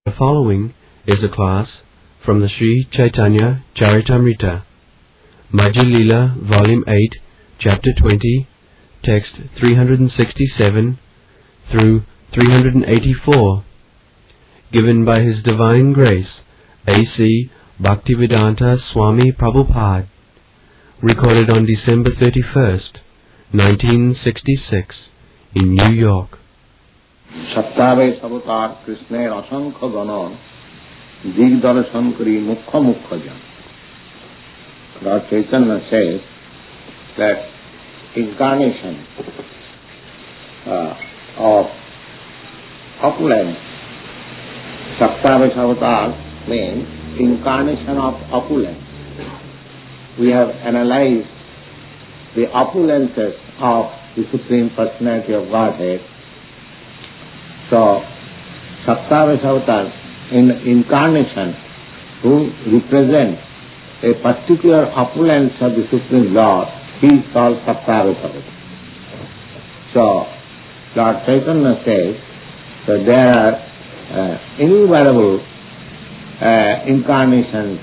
The following is a class from the Sri Chaitanya Charitamrita, Majjha Leela, Volume 8, Chapter 20, Text 367 through 384, given by His Divine Grace, A.C. Bhaktivedanta Swami Prabhupada, recorded on December 31st, 1966, in New York. সত্তাবে সবতার কৃষ্ণের অসংখ্য গণ দিগদর্শন করি মুখ্য মুখ্য জন. Lord Chaitanya says that incarnation of opulence, Saptave Avatar means incarnation of opulence. We have analyzed the opulences of the Supreme Personality of Godhead. So, Saptave Avatar in incarnation who represents a particular opulence of the Supreme Lord, he is called Saptave Avatar. So, Lord Chaitanya says that there are innumerable incarnations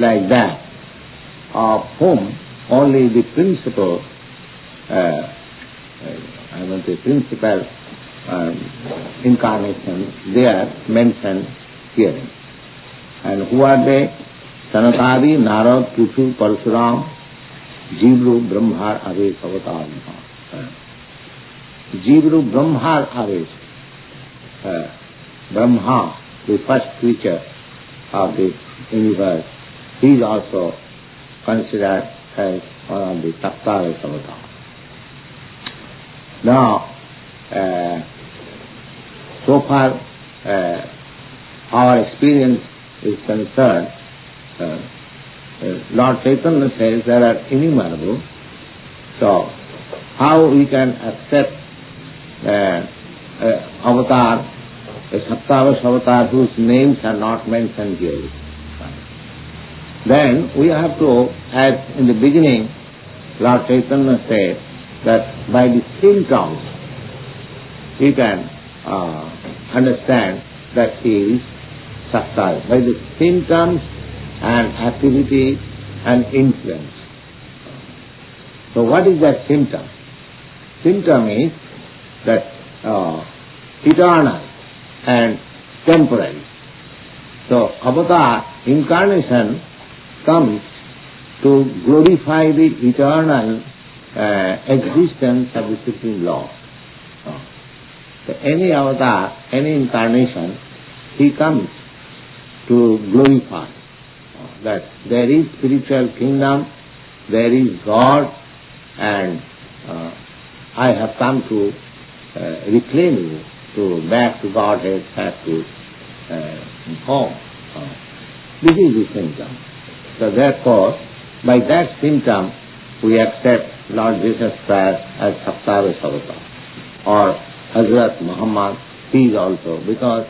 like that, of whom only the principal, principal incarnations they are mentioned here. And who are they? Sanatadi, Narad, Prithu, Parasuram, Jivru, Brahmar, Avesh, Avatar. Jivru, Brahmar, Avesh. Brahma, the first creature of this universe, he is also considered as one of the Saptave Avatar. Now, so far our experience is concerned, Lord Chaitanya says there are innumerable. So, how we can accept avatar, a Saptave Avatar whose names are not mentioned here? Then we have to, as in the beginning, Lord Chaitanya said that by the symptoms we can understand that he is Saptave, by the symptoms and activity and influence. So what is that symptom? Symptom is that eternal and temporary. So avatar, incarnation, comes to glorify the eternal existence of the Supreme Lord. So any avatar, any incarnation, he comes to glorify that there is spiritual kingdom, there is God, and I have come to reclaim you, to back to Godhead, back to home. This is the symptom. So therefore, by that symptom, we accept Lord Jesus Christ as Saptave Avatar, or Hazrat Muhammad, he is also, because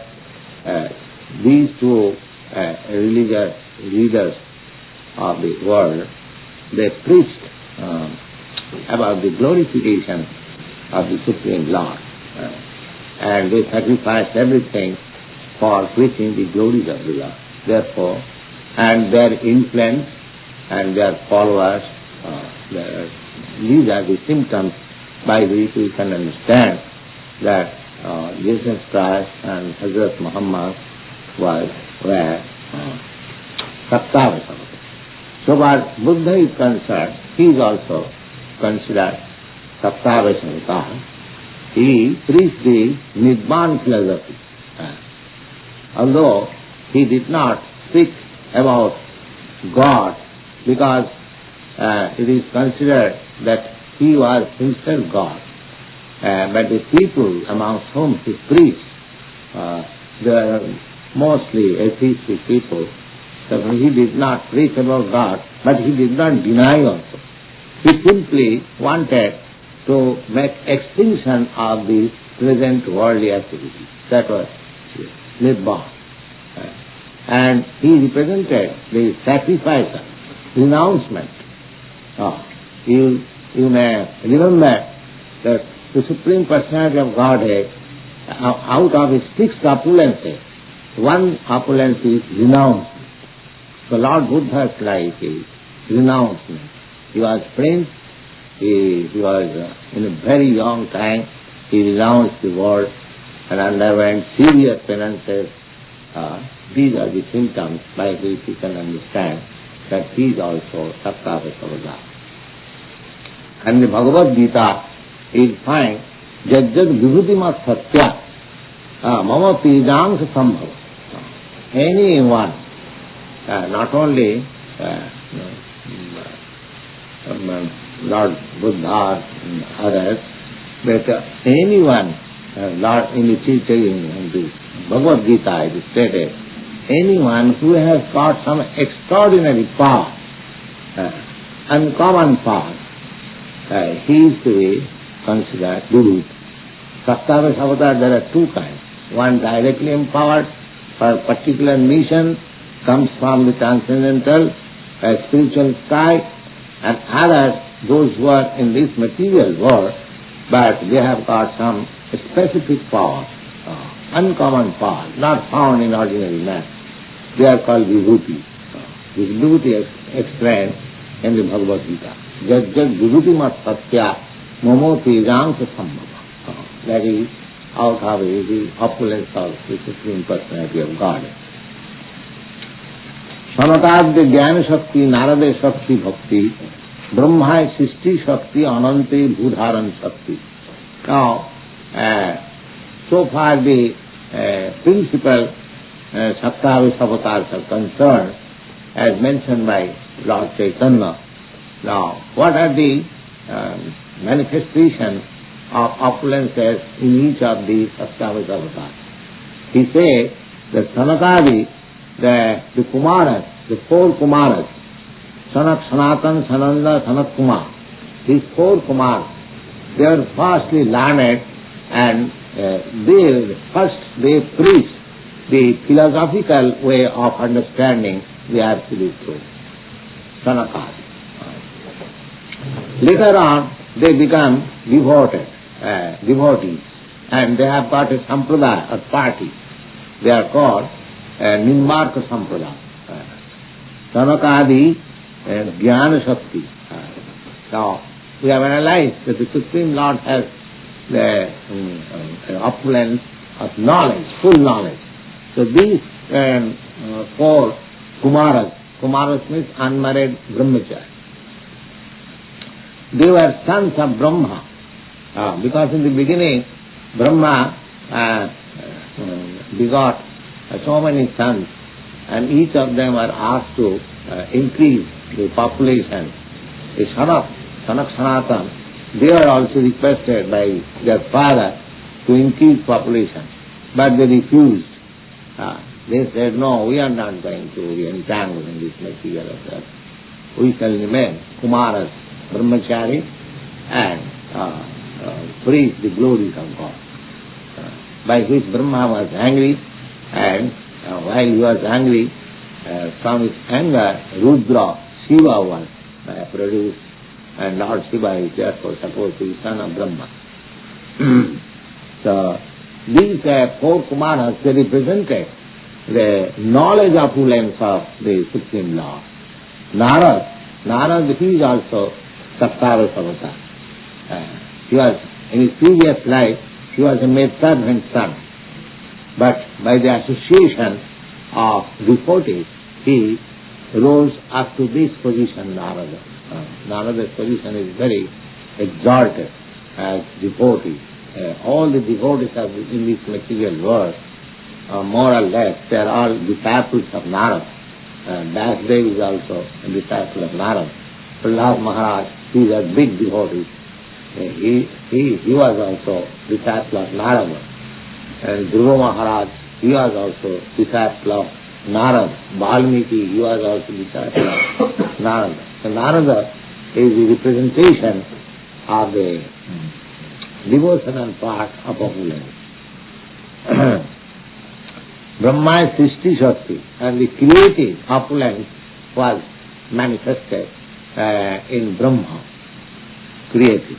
these two religious leaders of the world, they preached about the glorification of the Supreme Lord, and they sacrificed everything for preaching the glories of the Lord. Therefore, and their influence and their followers, these are the symptoms by which we can understand that Jesus Christ and Hazrat Muhammad were Saptave Avatar. So far Buddha is concerned, he is also considered Saptave Avatar. He preached the Nibbana philosophy. Although he did not speak about God, because it is considered that he was himself God. But the people amongst whom he preached, they are mostly atheistic people. So he did not preach about God, but he did not deny also. He simply wanted to make extinction of the present worldly activities. That was Nibbana. And he represented the sacrifice, renouncement. You may remember that the Supreme Personality of Godhead, out of his six opulences, one opulence is renouncement. So Lord Buddha's life is renouncement. He was prince, he was in a very young time, he renounced the world and underwent serious penances. These are the symptoms by which you can understand that he is also Sattva-Savada. And the Bhagavad Gita is find Jajjad Vibhutima Satya Mama Pijangsa Sambhava. Anyone, not only Lord Buddha and others, but anyone, Lord in the Bhagavad Gita it is stated, anyone who has got some extraordinary power, uncommon power, he is to be considered Guru. Sattva-Savada, there are two kinds. One directly empowered for a particular mission, comes from the transcendental spiritual sky, and others, those who are in this material world, but they have got some specific power, uncommon power, not found in ordinary man. They are called Vibhuti. This Vibhuti explained in the Bhagavad Gita. Jajjad Vibhuti mat satya momo tejangsa sambhava. That is out of the opulence of the Supreme Personality of God. Sanatadya Jnana Shakti, Narada Shakti Bhakti, Brahma Sisti Shakti, Anante Bhudharan Shakti. Now, so far the principal Sattva-Avatars are concerned, as mentioned by Lord Chaitanya. Now, what are the manifestations of opulences in each of these Sattva-Avatars? He says that Sanakadi, the Kumaras, the four Kumaras, Sanak, Sanatan, Sananda, Sanak Kumar, these four Kumars, they are vastly learned and they preach the philosophical way of understanding the absolute truth. Sanakadi. Later on, they become devotees, and they have got a sampradaya, a party. They are called Nimbarka Sampradaya. Sanakadi and Jnana Shakti. Now, we have analyzed that the Supreme Lord has the opulence of knowledge, full knowledge. So these four Kumaras means unmarried brahmachari. They were sons of Brahma, because in the beginning Brahma begot so many sons, and each of them are asked to increase the population. The Sanak Sanatan, they were also requested by their father to increase population, but they refused. They said, no, we are not going to be entangled in this material affairs. We shall remain Kumaras, Brahmachari, and preach the glories of God. By which Brahma was angry, and while he was angry, from his anger, Rudra, Shiva was produced, and Lord Shiva is therefore supposed to be son of Brahma. So these four Kumaras, they represented the knowledge opulence of the Supreme Lord. Narad, he is also Sattva-Avatar. He was, in his previous life, he was a maidservant son. But by the association of devotees, he rose up to this position, Narada. Narada's position is very exalted as devotee. All the devotees in this material world, more or less, they are all disciples of Narada. Dasdev is also a disciple of Narada. Prahlad Maharaj, he is a big devotee. He was also disciple of Narada. And Dhruva Maharaj, he was also disciple of Narada. Valmiki, he was also disciple of Narada. So Narada is the representation of the devotional part of opulence. Brahma is Srishti Shakti, and the creative opulence was manifested in Brahma, creative.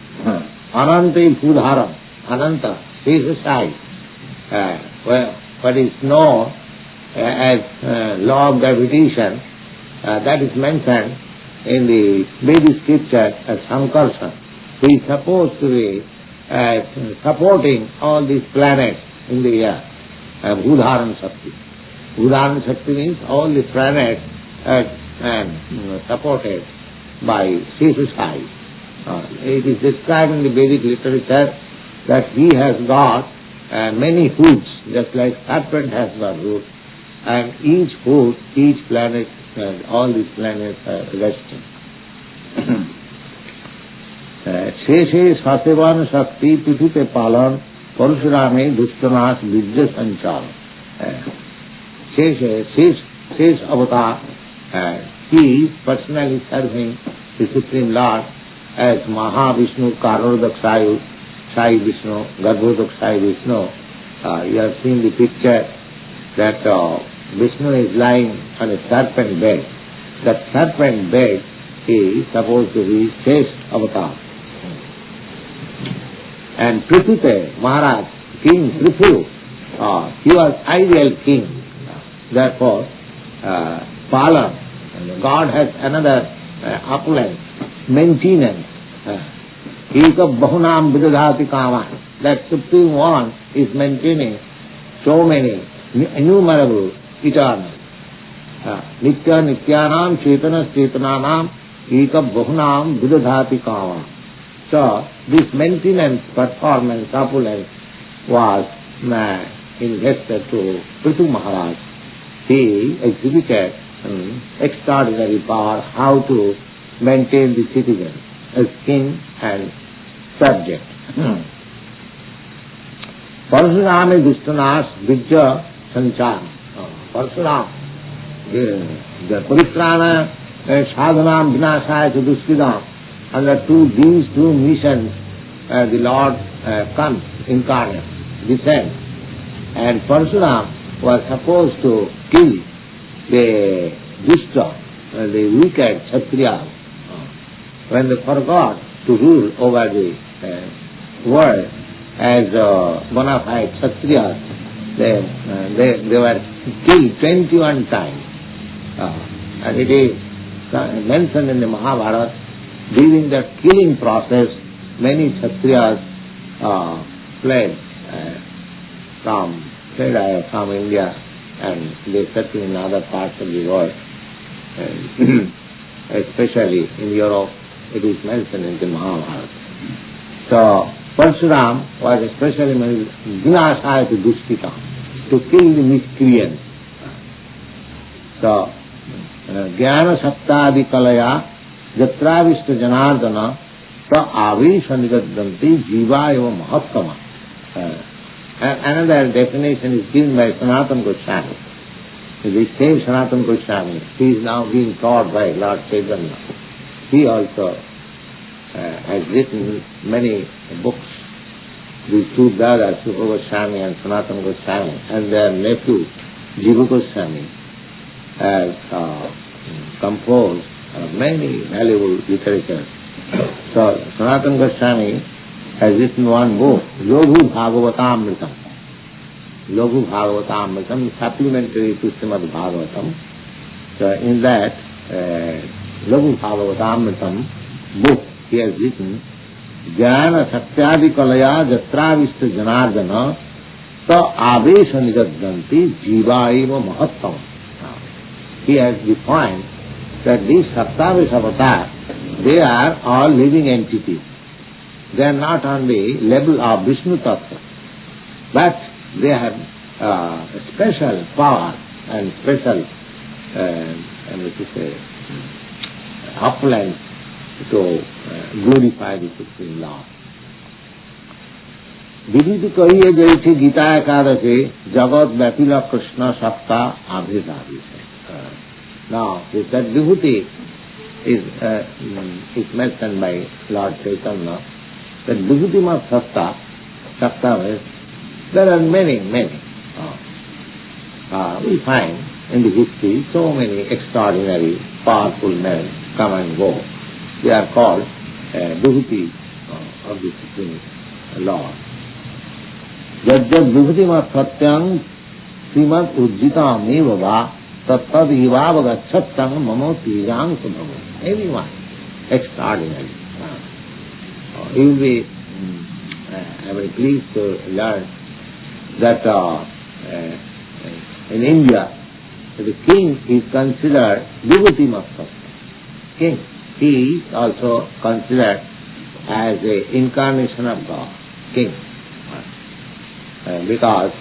Ananta Bhudharam, Ananta, he is a size. What is known as law of gravitation, that is mentioned in the Vedic scripture as Sankarsana. He is supposed to be supporting all these planets in the air, Udharan Shakti. Udharan Shakti means all the planets supported by Sheshasai. It is described in the Vedic literature that he has got many hoods, just like serpent has got hoods, and each hood, each planet, all these planets are resting. शेषे ससेवन शक्ति पृथ्वी पे पालन परशुरामे दुष्टनाश विद्य संचार शेष अवतार he is personally serving the Supreme Lord as Mahavishnu, Karodaksayu, Sai Vishnu, Garbhodaksayu Vishnu. You have seen the picture that Vishnu is lying on a serpent bed. That serpent bed is supposed to be Shesh avatar. And Prithute, Maharaj, King Prithu, he was ideal king. Therefore, Palan, God has another opulence, maintenance. Eka Bahunam Vidadhati Kama. That Supreme One is maintaining so many innumerable eternal. Nitya Nityanam Chetana Chetananam Eka Bahunam Vidadhati Kama. So, this maintenance, performance, opulence was invested to Prithu Maharaj. He exhibited extraordinary power how to maintain the citizen as king and subject. Parshurama Vishnunas Vidya Sanchar. Parshuram, the Paritrana Sadhanam Vinasaya Duskidam. Under these two missions, the Lord comes incarnate, descends. And Parshuram was supposed to kill the Dushta, the wicked Kshatriyas. When they forgot to rule over the world as bona fide Kshatriyas, they were killed 21 times. And it is mentioned in the Mahabharata. During that killing process, many Kshatriyas fled from India, and they settled in other parts of the world. Especially in Europe, it is mentioned in the Mahabharata. So, Parshuram was especially Vinasaya to Duskita, to kill the miscreants. So, Jnana Saptadi Kalaya Jatravishta Janardana Sa Avisha Nigaddanti Jiva Eva Mahattama. Another definition is given by Sanatana Goswami. The same Sanatana Goswami, he is now being taught by Lord Chaitanya. He also has written many books. These two brothers, Rupa Goswami and Sanatana Goswami, and their nephew, Jiva Goswami, has composed many valuable literature. So, Sanatana Goswami has written one book, Loghu Bhagavatamritam. Loghu Bhagavatamritam, supplementary to Srimad Bhagavatam. So, in that Loghu Bhagavatamritam book, he has written, Jnana Satyadi Kalaya Jatravishta Janardana Sa Avesha Nigaddanti Jiva Eva Mahattam. He has defined that these Saptavesh avatar, they are all living entities. They are not on the level of Vishnu Tattva, but they have special power and special opulence to glorify the Supreme Lord. विदित कहिए जैसे गीता एकादशे जगत व्यापिल कृष्ण सप्ता आभिधारी है. Now, this that Vibhuti is mentioned by Lord Chaitanya, that Vibhuti mat Satta, means there are many. We find in the history so many extraordinary, powerful men come and go. They are called Vibhuti of the Supreme Lord. Jad Vibhuti mat Satyam Srimad Ujjita Mevava Tattad Ivava Gacchattang Mamo Tijang Subhava. Anyone. Extraordinary. You will be very pleased to learn that in India, the king is considered devotee master. King. He is also considered as an incarnation of God. King. Because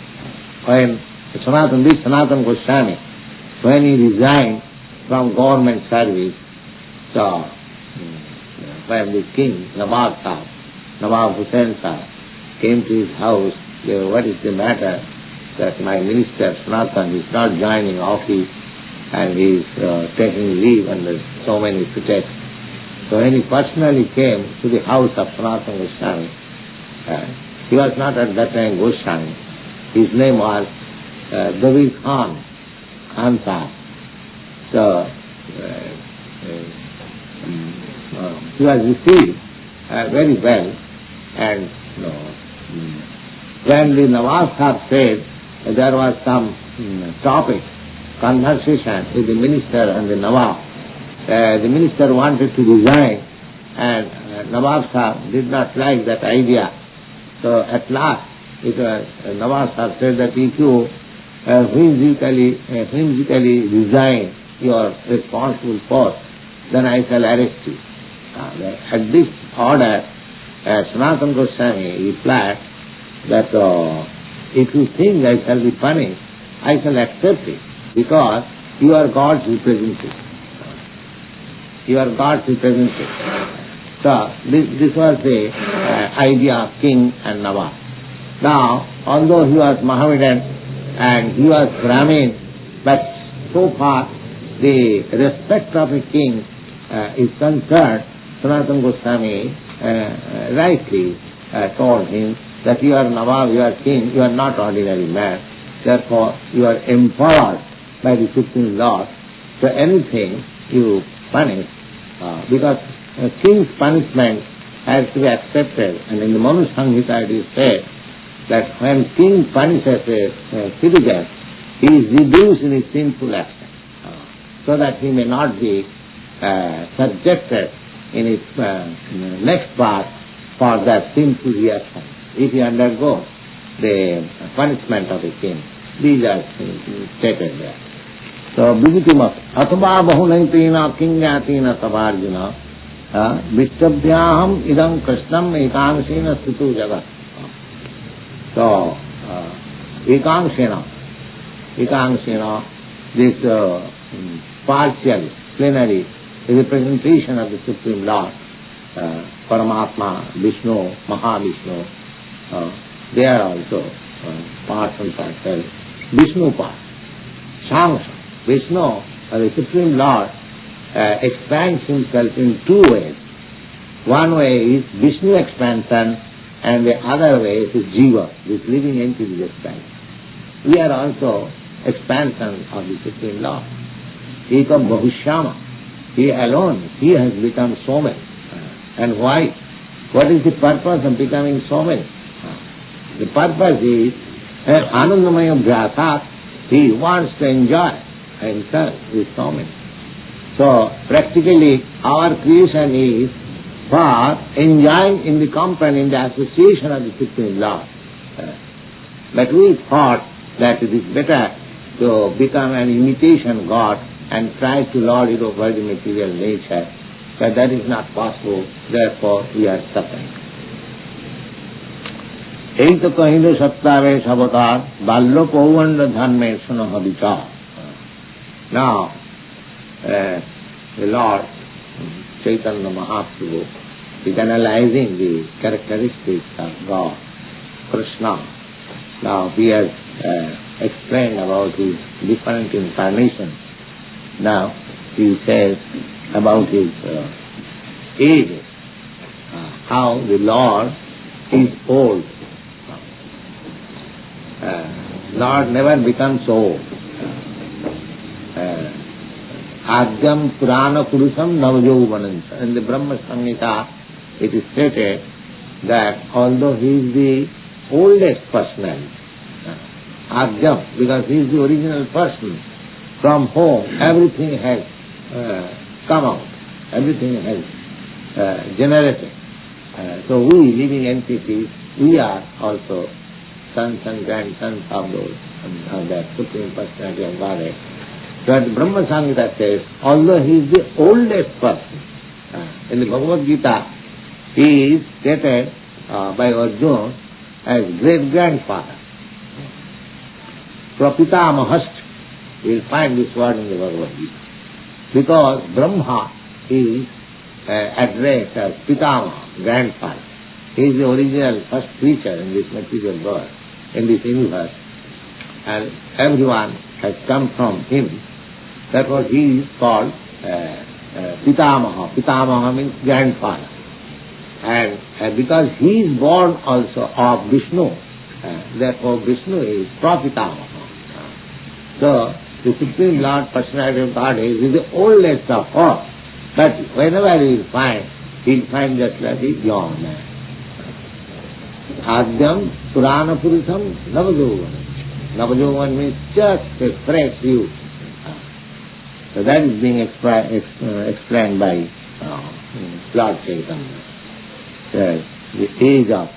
when Sanatana Goswami, when he resigned from government service, so when the king, Nawab Hussain Sahib, came to his house, what is the matter that my minister Sanatan is not joining office and he is taking leave under so many pretexts. So when he personally came to the house of Sanatana Goswami, he was not at that time Goswami. His name was David Khan Sahib. So he was received very well, and when the Nawab Sahib said there was some topic, conversation with the minister and the Nawab, the minister wanted to resign and Nawab Sahib did not like that idea. So at last Nawab Sahib said that if you whimsically resign your responsible post, then I shall arrest you. At this order, Sanatana Goswami replied that if you think I shall be punished, I shall accept it, because you are God's representative. You are God's representative. So this was the idea of king and Nawab. Now, although he was Mohammedan and he was Brahmin, but so far the respect of a king is concerned, Sanatana Goswami rightly told him that you are Nawab, you are king, you are not ordinary man. Therefore, you are empowered by the Supreme Lord. So anything you punish, because king's punishment has to be accepted. And in the Manu Samhita it is said that when king punishes a citizen, he is reduced in his sinful action, so that he may not be subjected in his next part for that sinful reaction, if he undergoes the punishment of a king. These are stated there. So, Vibhutimas, Atva Bahunaitina Kingatina Tavarjuna, Vishtabhyaham Idam Krishnam Ekangsena Stitu Jagat. So, Ekangsena, this partial, plenary representation of the Supreme Lord, Paramatma, Vishnu, Mahavishnu, they are also parts and parcels. Vishnu part, Shangsha. Vishnu, the Supreme Lord, expands himself in two ways. One way is Vishnu expansion, and the other way is Jiva, this living entity expansion. We are also expansion of the Supreme Lord. Ekam Bahushyama. He alone, he has become so many. And why? What is the purpose of becoming so many? The purpose is Anandamaya Vyasat. He wants to enjoy himself with so many. So practically our creation is for enjoying in the company, in the association of the Supreme Lord. But we thought that it is better to become an imitation God and try to lord it over the material nature. But that is not possible, therefore we are suffering. Eita kahindo sattave sabotar, ballo povanda dhanme sunaha vichar. Now, the Lord Chaitanya Mahaprabhu is analyzing the characteristics of God, Krishna. Now he has explained about his different incarnations. Now he says about his age, how the Lord is old. Lord never becomes old. Adyam Purana Purusham Navajauvananta. In the Brahma Samhita it is stated that although he is the oldest personality, Adyam, because he is the original person from whom everything has come out, everything has generated. So we, living entities, we are also sons and grandsons of those, of that Supreme Personality of Godhead. So the Brahma Samhita says, although he is the oldest person, in the Bhagavad Gita, he is stated by Arjuna as great-grandfather. Prapitamahast, you will find this word in the Bhagavad Gita. Because Brahma is addressed as Pitamaha, grandfather. He is the original first creature in this material world, in this universe. And everyone has come from him. Therefore he is called Pitamaha. Pitamaha means grandfather. And because he is born also of Vishnu, therefore Vishnu is Prapitamaha. So the Supreme Lord Personality of Godhead is the oldest of all. But whenever he will find just like a young man. Adyam Purana Purusham Navajovan. Navajovan means just a fresh youth. So that is being explained by Lord Chaitanya. The age of,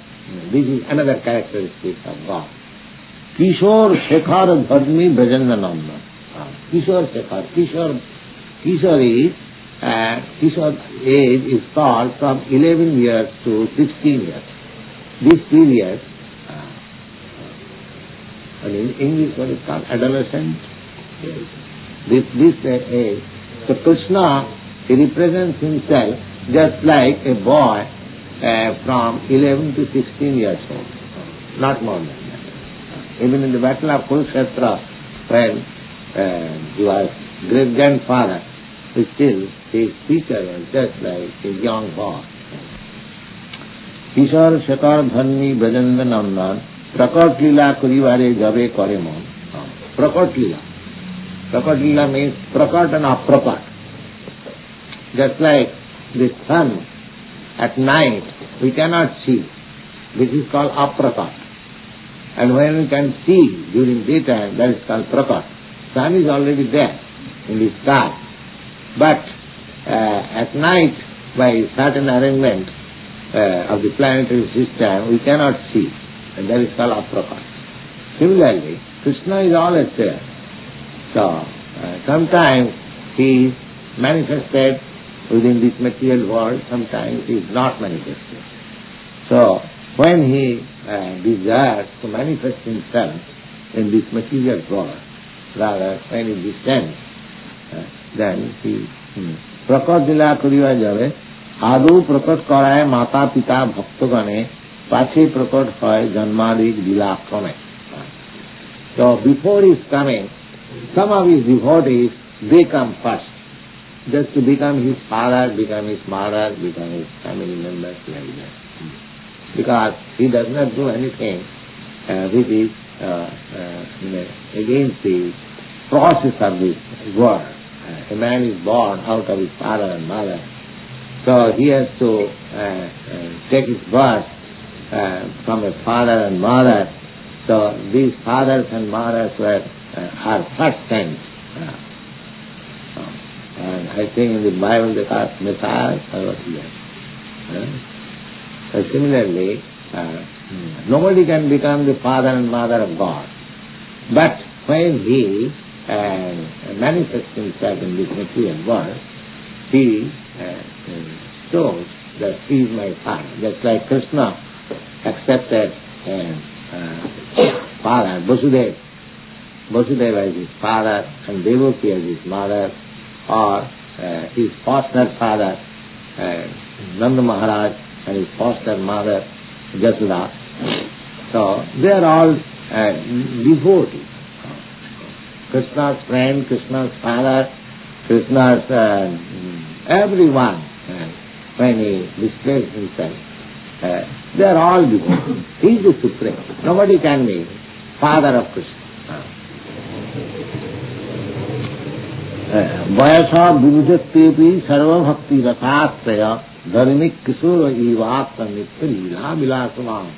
this is another characteristic of God. Kishore Shekhar Dharmi Brajandananda. Kishore Shekhar. Kishore age is called from 11 years to 16 years. This period, and in English what is called adolescent. This age. So Krishna, he represents himself just like a boy from 11 to 16 years old, not more than that. Even in the battle of Kurukshetra, when he was great-grandfather, still his teacher was just like a young boy. Kishore Shekhar Dharmi Brajanda Nandan Prakat Lila Kurivare Jabe Koremon. Prakat Lila. Prakat Lila means prakat and aprakat. Just like the sun at night we cannot see. This is called aprakat. And when we can see during daytime, that is called prakat. Sun is already there in the sky. But at night, by certain arrangement of the planetary system, we cannot see. And that is called aprakat. Similarly, Krishna is always there. So, sometimes he is manifested within this material world, sometimes he is not manifested. So, when he desires to manifest himself in this material world, rather when he descends, then he prakat lila kariva jabe adu prakat karaye mata pita bhaktagane pache prakat hoy janmadik lila krame. So before his coming, some of his devotees, they come first, just to become his father, become his mother, become his family members, like that. Because he does not do anything which is against the process of this world. A man is born out of his father and mother, so he has to take his birth from a father and mother. So these fathers and mothers are first sent. And I think in the Bible they call Messiah or what he is. So similarly, nobody can become the father and mother of God. But when he manifests himself in this material world, he shows that he is my father. Just like Krishna accepted father, Vasudeva as his father and Devaki as his mother, or his foster father, Nanda Maharaj, and his foster mother, Jasoda. So they are all devotees. Krishna's friend, Krishna's father, Krishna's everyone, when he displays himself, they are all devotees. He is the Supreme. Nobody can be father of Krishna. Vayasa Vibhujatepi Sarva Bhakti Rathasaya Dharmik Kisura Ivasa Nitya Lila Vilasman.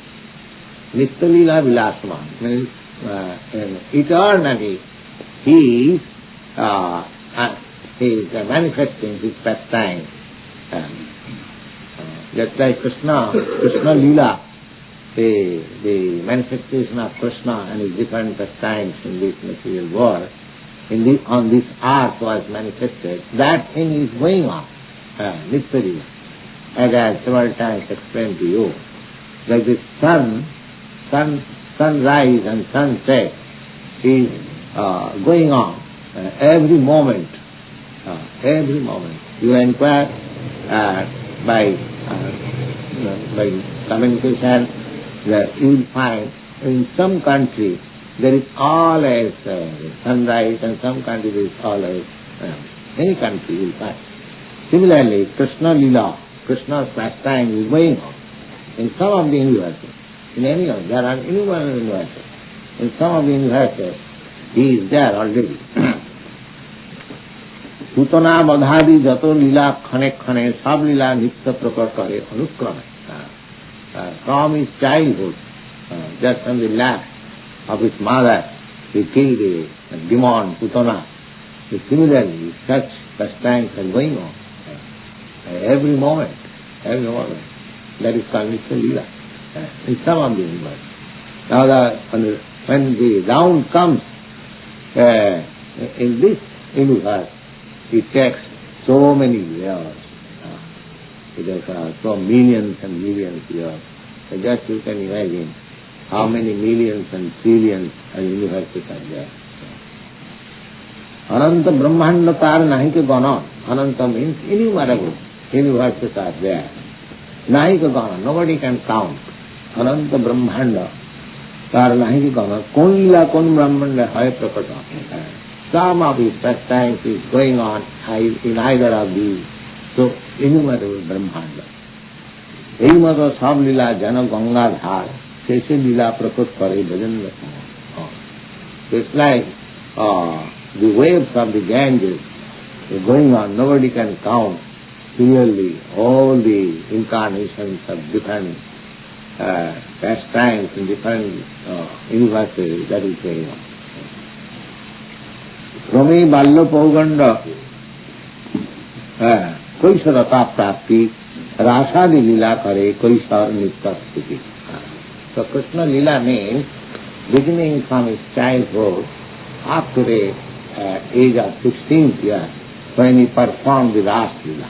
Nitya Lila Vilasman means eternally he is manifesting his pastime. Just like Krishna Leela, the manifestation of Krishna and his different pastimes in this material world, on this earth was manifested, that thing is going on, literally, as I have several times explained to you. Like the sunrise and sunset is going on every moment. Every moment. You inquire by communication, that you will find in some country there is always sunrise, and some country there is always any country you will find. Similarly, Krishna Leela, Krishna's pastime is going on in some of the universes. In any of there are innumerable universes. In some of the universes, he is there already. Putana Badhadi Jato Lila Khane Khane Sab Lila Nitya Prakar Kare Anukrame. From his childhood, just from the lap of his mother, he killed the demon Putana. Similarly, such pastimes are going on every moment. That is called Nitya Lila in some of the universe. Now, when the round comes in this universe, it takes so many years. It has so millions and millions of years. So just you can imagine how many millions and trillions of universes are there. Ananta Brahmanda tar nahi ke gana. Ananta means innumerable universes are there. Nahi ke gana, nobody can count. Ananta Brahmanda tar nahi ke gana. Kon lila kon Brahmanda hai prakata. Some of his pastimes is going on in either of these. So, innumerable Brahmanda. Ei mato sab lila jana ganga dhar, sese lila prakut kare bhajan lakha. It's like the waves of the Ganges are going on, nobody can count clearly all the incarnations of different pastimes in different universes that is going on. Swami Ballo Pauganda Koisarata Prapti Rasadi Lila Kare Koisar Nitya Sthiti. So Krishna Lila means beginning from his childhood up to the age of 16th year when he performed the Ras Lila.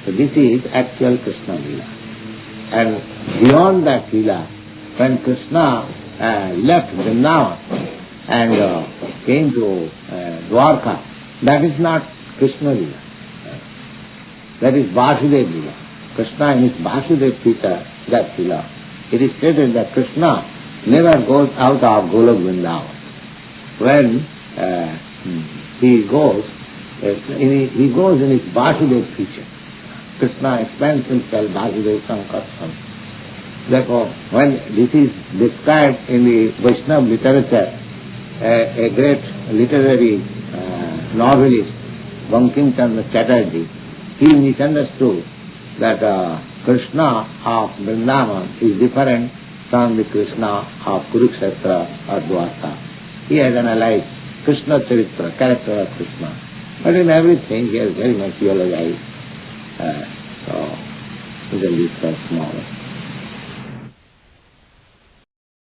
So this is actual Krishna Lila. And beyond that Lila, when Krishna left Vrindavan and came to Dwarka, that is not Krishna Lila. That is Vasudeva Lila. Krishna in his Vasudeva Pita, that Lila. It is stated that Krishna never goes out of Golok Vrindavan. When he goes in his Vasudeva feature. Krishna explains himself Vasudeva Sankarsana. Therefore, when this is described in the Vaishnava literature, a great literary novelist, Bankim Chandra Chatterjee, he misunderstood that Krishna of Vrindavan is different from the Krishna of Kurukshetra or Dwarka. He has analyzed Krishna Charitra, character of Krishna. But in everything he has very much theologized. So, the list is small.